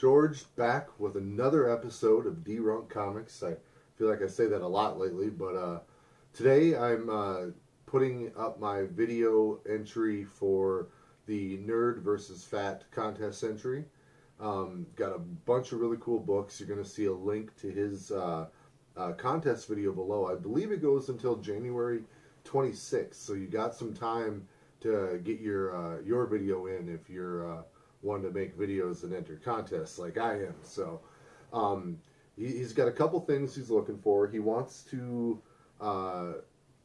George back with another episode of D-Runk Comics. I feel like I say that a lot lately, but today I'm putting up my video entry for the Nerd versus Fat contest entry. Got a bunch of really cool books. You're going to see a link to his contest video below. I believe it goes until January 26th, so you got some time to get your video in if you're one to make videos and enter contests like I am. So he's got a couple things he's looking for. He wants to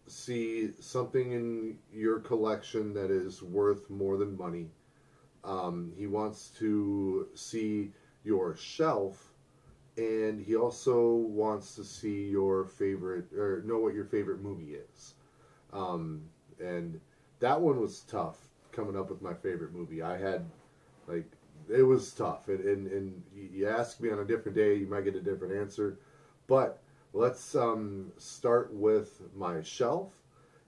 see something in your collection that is worth more than money. He wants to see your shelf, and he also wants to see your favorite, or know what your favorite movie is. And that one was tough, coming up with my favorite movie. I had, like, it was tough. And you ask me on a different day, you might get a different answer. But let's start with my shelf.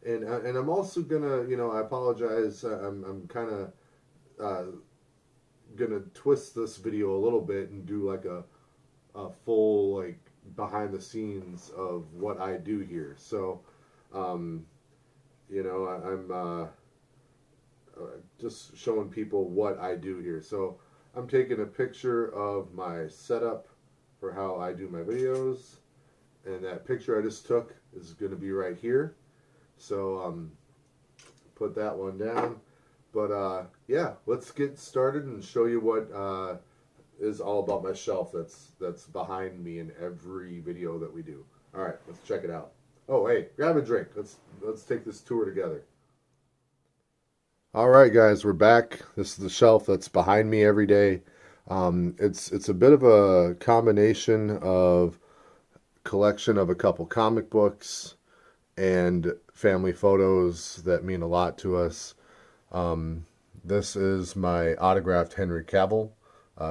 And I'm also gonna, I apologize. I'm kind of gonna twist this video a little bit and do like a full, like, behind the scenes of what I do here. So, I'm just showing people what I do here. So I'm taking a picture of my setup for how I do my videos, and that picture I just took is going to be right here. So put that one down. But yeah, let's get started and show you what is all about my shelf that's behind me in every video that we do. All right, let's check it out. Oh, hey, grab a drink. Let's take this tour together. All right, guys, we're back. This is the shelf that's behind me every day. It's a bit of a combination of collection of a couple comic books and family photos that mean a lot to us. This is my autographed Henry Cavill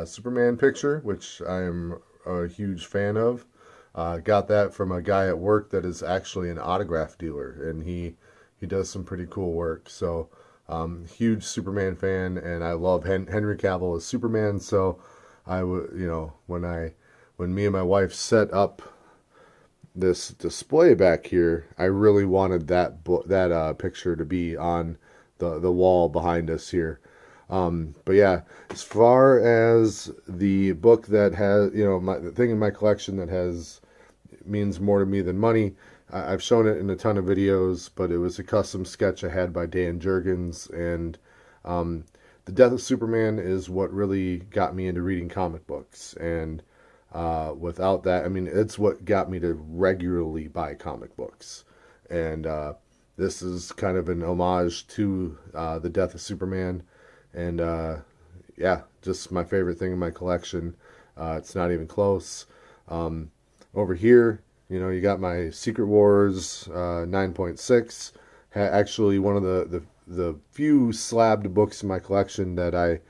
Superman picture, which I am a huge fan of. Got that from a guy at work that is actually an autograph dealer, and he does some pretty cool work. So huge Superman fan, and I love Henry Cavill as Superman. So I would, when me and my wife set up this display back here, I really wanted that picture to be on the wall behind us here. But yeah, as far as the book that has, the thing in my collection that means more to me than money, I've shown it in a ton of videos, but it was a custom sketch I had by Dan Jurgens, and The Death of Superman is what really got me into reading comic books, and without that, I mean, it's what got me to regularly buy comic books, and this is kind of an homage to The Death of Superman. And yeah, just my favorite thing in my collection. It's not even close. Over here, you got my Secret Wars 9.6. Actually, one of the few slabbed books in my collection that I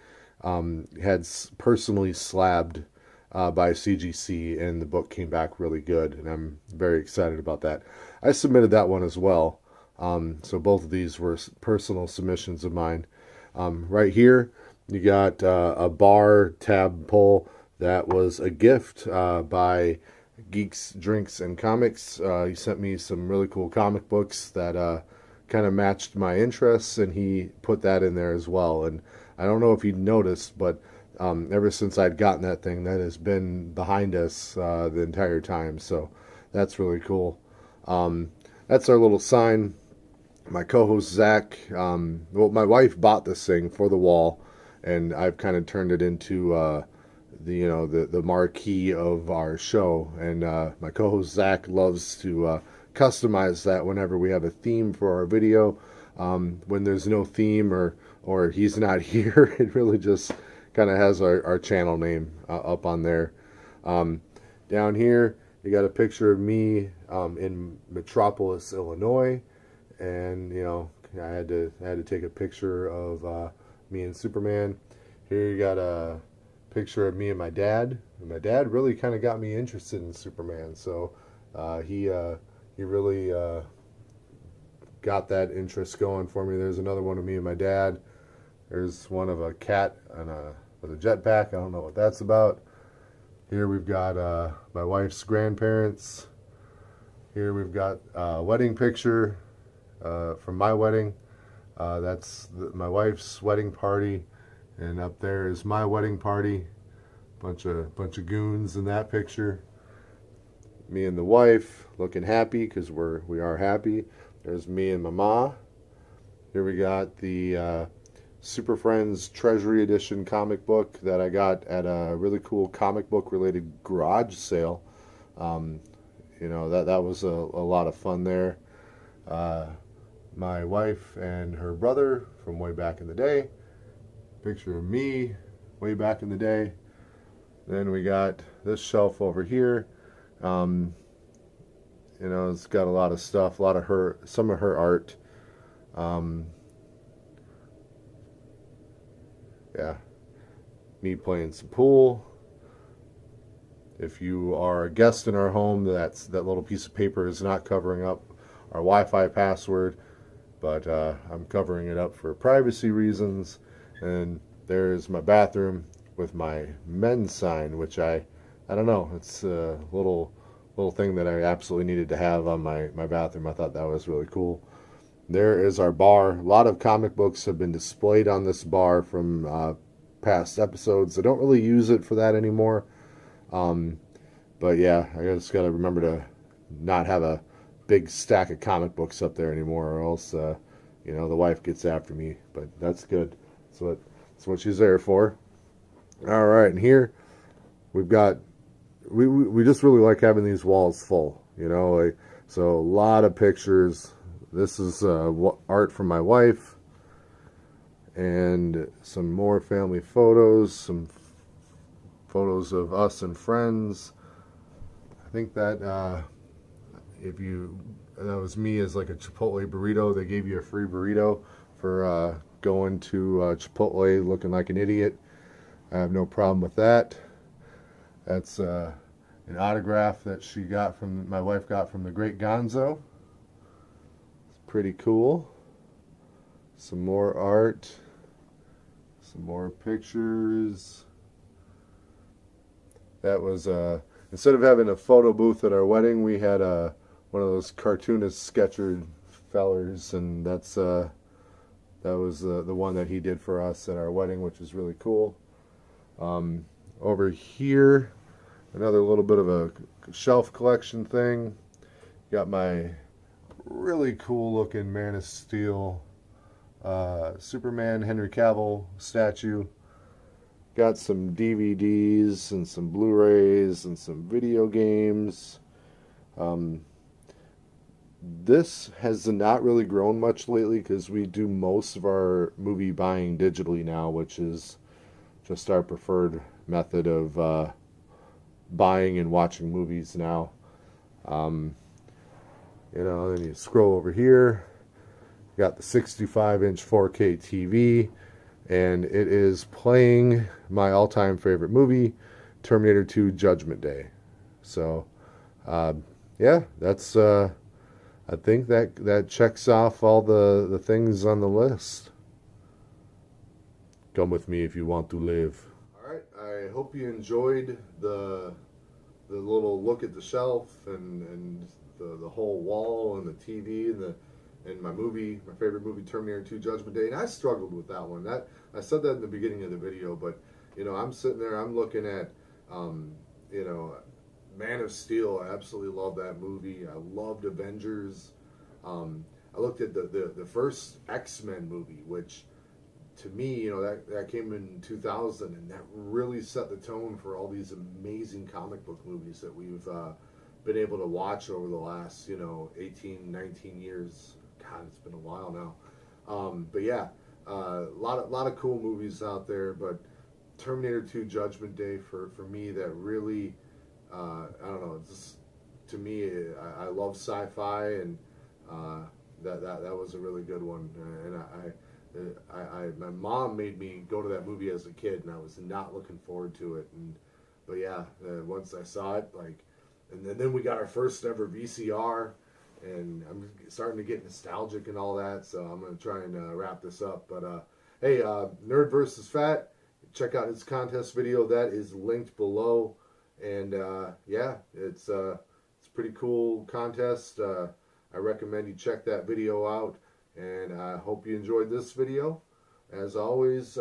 had personally slabbed by CGC, and the book came back really good, and I'm very excited about that. I submitted that one as well. So both of these were personal submissions of mine. Right here, you got a bar tab pull that was a gift by Geeks, Drinks, and Comics. He sent me some really cool comic books that kind of matched my interests, and he put that in there as well. And I don't know if you noticed, but ever since I'd gotten that thing, that has been behind us the entire time. So that's really cool. That's our little sign. My co-host Zach, my wife bought this thing for the wall, and I've kind of turned it into the marquee of our show. And my co-host Zach loves to customize that whenever we have a theme for our video. When there's no theme or he's not here, it really just kind of has our channel name up on there. Down here, you got a picture of me in Metropolis, Illinois. And I had to take a picture of me and Superman. Here you got a picture of me and my dad. And my dad really kind of got me interested in Superman. So he really got that interest going for me. There's another one of me and my dad. There's one of a cat and a with a jetpack. I don't know what that's about. Here we've got my wife's grandparents. Here we've got a wedding picture from my wedding. That's my wife's wedding party, and up there is my wedding party. Bunch of goons in that picture. Me and the wife looking happy because we are happy. There's me and Mama. Here we got the Super Friends Treasury Edition comic book that I got at a really cool comic book related garage sale. You know, that was a lot of fun there. My wife and her brother from way back in the day. Picture of me way back in the day. Then we got this shelf over here. You know, it's got a lot of stuff, some of her art. Yeah, me playing some pool. If you are a guest in our home, that little piece of paper is not covering up our Wi-Fi password, but I'm covering it up for privacy reasons. And there's my bathroom with my men's sign, which I don't know, it's a little thing that I absolutely needed to have on my bathroom. I thought that was really cool. There is our bar. A lot of comic books have been displayed on this bar from past episodes. I don't really use it for that anymore. But yeah, I just got to remember to not have a big stack of comic books up there anymore, or else, you know, the wife gets after me. But that's good. That's what she's there for. All right, and here we've got, we just really like having these walls full, you know, like, so a lot of pictures. This is art from my wife, and some more family photos, some photos of us and friends. I think that that was me as like a Chipotle burrito. They gave you a free burrito for going to Chipotle looking like an idiot. I have no problem with that. That's an autograph that my wife got from the Great Gonzo. It's pretty cool. Some more art, some more pictures. That was instead of having a photo booth at our wedding, we had one of those cartoonist sketcher fellers, and that was the one that he did for us at our wedding, which is really cool. Over here, another little bit of a shelf collection thing. Got my really cool looking Man of Steel Superman Henry Cavill statue. Got some DVDs and some Blu-rays and some video games. This has not really grown much lately because we do most of our movie buying digitally now, which is just our preferred method of buying and watching movies now. You know, then you scroll over here. Got the 65-inch 4K TV, and it is playing my all-time favorite movie, Terminator 2: Judgment Day. So, yeah, that's I think that checks off all the things on the list. Come with me if you want to live. All right, I hope you enjoyed the little look at the shelf and the whole wall and the TV and my favorite movie, Terminator 2: Judgment Day. And I struggled with that one. I said that in the beginning of the video, but you know, I'm sitting there, I'm looking at you know, Man of Steel. I absolutely love that movie. I loved Avengers. I looked at the first X-Men movie, which to me, you know, that came in 2000, and that really set the tone for all these amazing comic book movies that we've been able to watch over the last, you know, 18, 19 years. God, it's been a while now. But yeah, a lot of cool movies out there, but Terminator 2: Judgment Day for me, that really, I don't know, just to me, I love sci-fi, and that was a really good one. And my mom made me go to that movie as a kid, and I was not looking forward to it. But yeah, once I saw it, like, and then we got our first ever VCR, and I'm starting to get nostalgic and all that. So I'm gonna try and wrap this up. But hey, Nerd versus Fat, check out his contest video. That is linked below. And yeah, it's a pretty cool contest. I recommend you check that video out. And I hope you enjoyed this video. As always,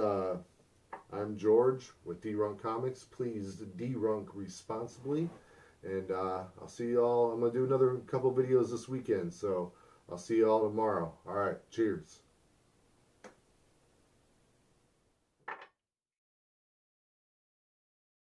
I'm George with D-Runk Comics. Please D-Runk responsibly. And I'll see you all. I'm going to do another couple videos this weekend. So I'll see you all tomorrow. All right. Cheers.